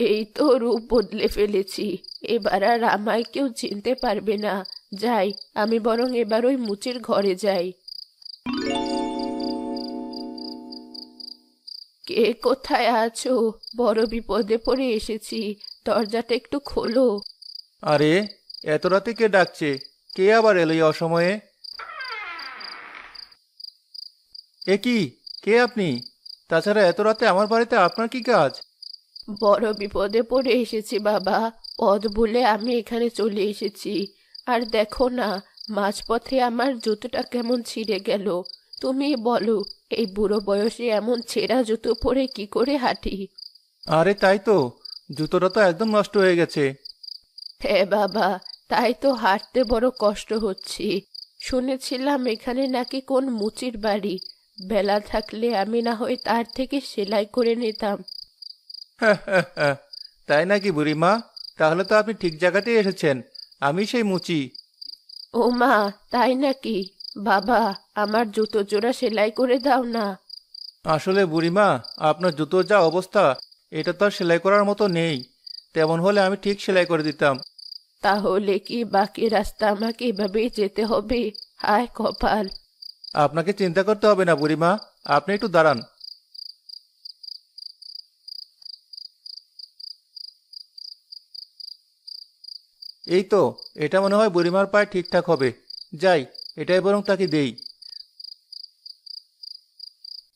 এই তো রূপ বদলে ফেলেছি। এবার আর আমায় কেউ চিনতে পারবে না। যাই, আমি বরং এবার ওই মুচির ঘরে যাই। কে কোথায় আছো? বড় বিপদে পড়ে এসেছি। দরজাটা একটু খোলো। আরে, এত রাতে কে ডাকছে? কে আবার এলো এই অসময়ে? এ কি? কে আপনি? তাছাড়া এত রাতে আমার বাড়িতে আপনার কি কাজ? বড় বিপদে পড়ে এসেছি বাবা। পথ ভুলে আমি এখানে চলে এসেছি। আর দেখো না, মাঝপথে আমার জুতোটা কেমন ছিঁড়ে গেল। তুমি বলো, এই বুড়ো বয়সে এমন ছেঁড়া জুতো পরে কি করে হাঁটি? আরে তাই তো, জুতোটা তো একদম নষ্ট হয়ে গেছে। হ্যাঁ বাবা, তাই তো হাঁটতে বড় কষ্ট হচ্ছে। শুনেছিলাম এখানে নাকি কোন মুচির বাড়ি। বেলা থাকলে আমি না হয় তার থেকে সেলাই করে নিতাম। তাই নাকি বুড়িমা? তাহলে তো আপনি ঠিক জায়গাতেই এসেছেন। আমি সেই মুচি। ও মা, তাই নাকি? বাবা, আমার জুতো জোড়া সেলাই করে দাও না। আসলে বুড়িমা, আপনার জুতোর যা অবস্থা, এটা তো আর সেলাই করার মতো নেই। তেমন হলে আমি ঠিক সেলাই করে দিতাম। তাহলে কি বাকি রাস্তা আমাকে এভাবেই যেতে হবে? হায় কপাল! আপনাকে চিন্তা করতে হবে না বুড়িমা, আপনি একটু দাঁড়ান। এই তো, এটা মনে হয় বুড়িমার পায়ে ঠিকঠাক হবে। যাই, এটাই বরং তাকে দেই।